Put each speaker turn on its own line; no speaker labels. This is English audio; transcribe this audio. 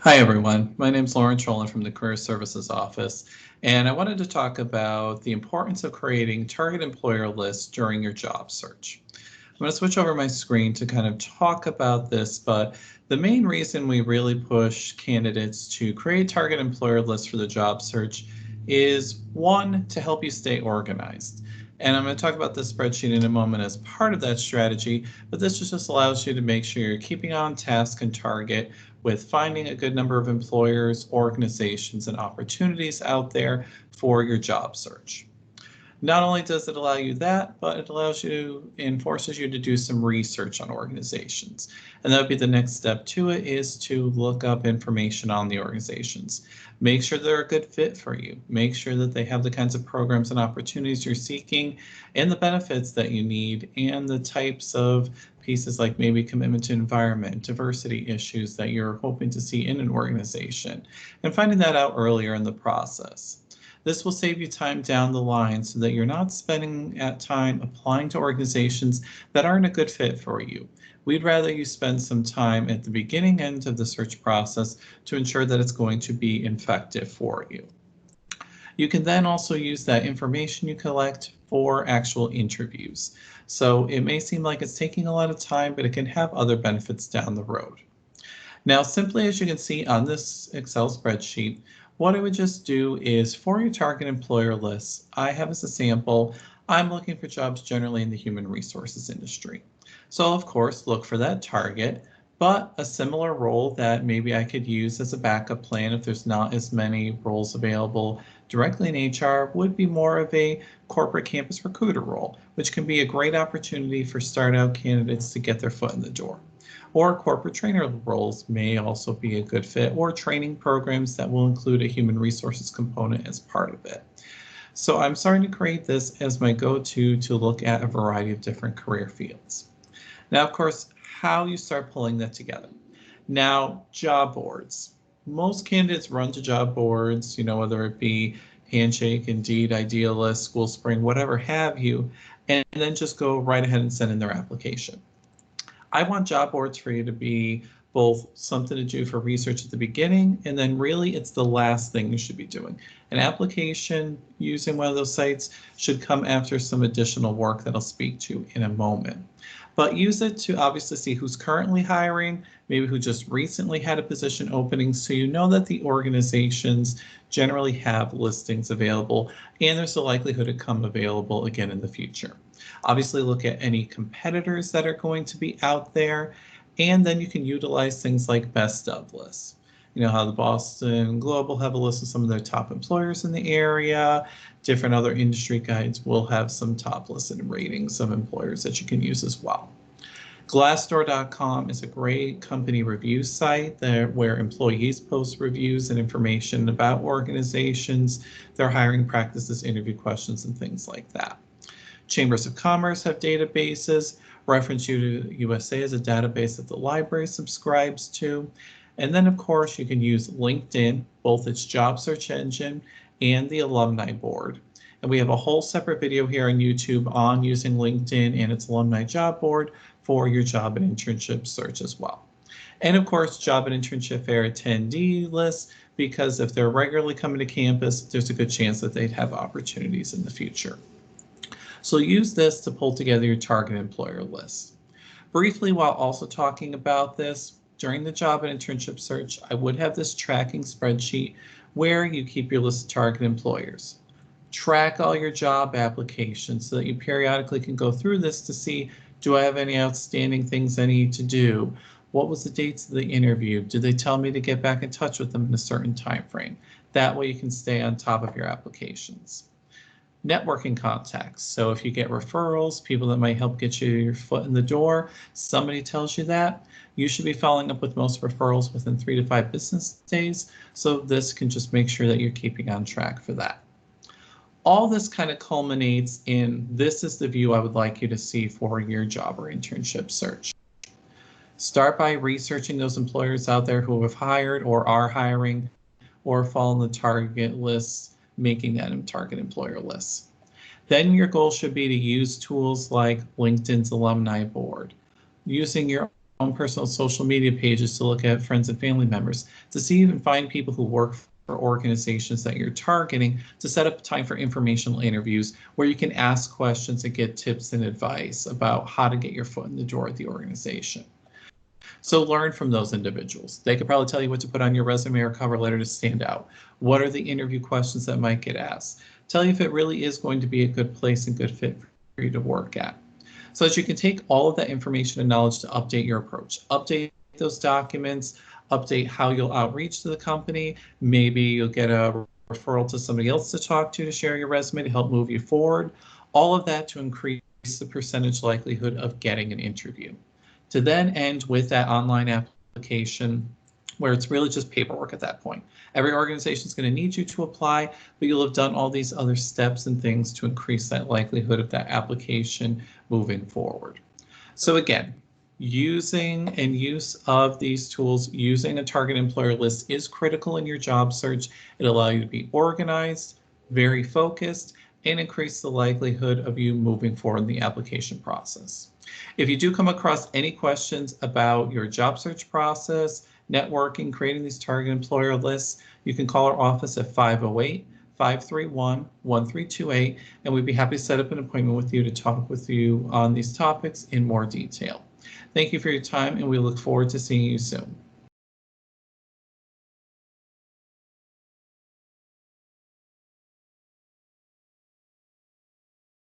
Hi, everyone. My name is Lauren Trollen from the Career Services Office, and I wanted to talk about the importance of creating target employer lists during your job search. I'm going to switch over my screen to kind of talk about this, but the main reason we really push candidates to create target employer lists for the job search is one, to help you stay organized. And I'm going to talk about this spreadsheet in a moment as part of that strategy, but this just allows you to make sure you're keeping on task and target with finding a good number of employers, organizations, and opportunities out there for your job search. Not only does it allow you that, but it allows you and forces you to do some research on organizations. And that would be the next step to it, is to look up information on the organizations. Make sure they're a good fit for you. Make sure that they have the kinds of programs and opportunities you're seeking and the benefits that you need and the types of pieces like maybe commitment to environment, diversity issues that you're hoping to see in an organization, and finding that out earlier in the process. This will save you time down the line so that you're not spending time applying to organizations that aren't a good fit for you. We'd rather you spend some time at the beginning end of the search process to ensure that it's going to be effective for you. You can then also use that information you collect for actual interviews. So it may seem like it's taking a lot of time, but it can have other benefits down the road. Now, simply as you can see on this Excel spreadsheet, what I would just do is, for your target employer lists, I have as a sample, I'm looking for jobs generally in the human resources industry. So I'll of course look for that target, but a similar role that maybe I could use as a backup plan if there's not as many roles available directly in HR would be more of a corporate campus recruiter role, which can be a great opportunity for start out candidates to get their foot in the door. Or corporate trainer roles may also be a good fit, or training programs that will include a human resources component as part of it. So I'm starting to create this as my go-to to look at a variety of different career fields. Now, of course, how you start pulling that together. Now, job boards. Most candidates run to job boards, whether it be Handshake, Indeed, Idealist, SchoolSpring, whatever have you, and then just go right ahead and send in their application. I want job boards for you to be both something to do for research at the beginning, and then really it's the last thing you should be doing. An application using one of those sites should come after some additional work that I'll speak to in a moment. But use it to obviously see who's currently hiring, maybe who just recently had a position opening, so you know that the organizations generally have listings available and there's a likelihood to come available again in the future. Obviously, look at any competitors that are going to be out there, and then you can utilize things like best of lists. You know how the Boston Globe will have a list of some of their top employers in the area. Different other industry guides will have some top listed ratings of employers that you can use as well. Glassdoor.com is a great company review site where employees post reviews and information about organizations, their hiring practices, interview questions, and things like that. Chambers of Commerce have databases. Reference USA is a database that the library subscribes to. And then, of course, you can use LinkedIn, both its job search engine and the alumni board. And we have a whole separate video here on YouTube on using LinkedIn and its alumni job board for your job and internship search as well. And of course, job and internship fair attendee lists, because if they're regularly coming to campus, there's a good chance that they'd have opportunities in the future. So use this to pull together your target employer list. Briefly, while also talking about this, during the job and internship search, I would have this tracking spreadsheet where you keep your list of target employers. Track all your job applications so that you periodically can go through this to see, do I have any outstanding things I need to do? What was the dates of the interview? Did they tell me to get back in touch with them in a certain time frame? That way you can stay on top of your applications. Networking contacts. So if you get referrals, people that might help get you your foot in the door, somebody tells you that, you should be following up with most referrals within 3 to 5 business days. So this can just make sure that you're keeping on track for that. All this kind of culminates in, this is the view I would like you to see for your job or internship search. Start by researching those employers out there who have hired or are hiring or fall on the target lists, making that a target employer list. Then your goal should be to use tools like LinkedIn's alumni board, using your own personal social media pages to look at friends and family members, to see and find people who work for organizations that you're targeting, to set up time for informational interviews where you can ask questions and get tips and advice about how to get your foot in the door at the organization. So learn from those individuals. They could probably tell you what to put on your resume or cover letter to stand out. What are the interview questions that might get asked? Tell you if it really is going to be a good place and good fit for you to work at. So that you can take all of that information and knowledge to update your approach, update those documents, update how you'll outreach to the company. Maybe you'll get a referral to somebody else to talk to share your resume to help move you forward. All of that to increase the percentage likelihood of getting an interview. To then end with that online application where it's really just paperwork at that point. Every organization is going to need you to apply, but you'll have done all these other steps and things to increase that likelihood of that application moving forward. So again, using and use of these tools, using a target employer list is critical in your job search. It allows you to be organized, very focused, and increase the likelihood of you moving forward in the application process. If you do come across any questions about your job search process, networking, creating these target employer lists, you can call our office at 508-531-1328, and we'd be happy to set up an appointment with you to talk with you on these topics in more detail. Thank you for your time, and we look forward to seeing you soon.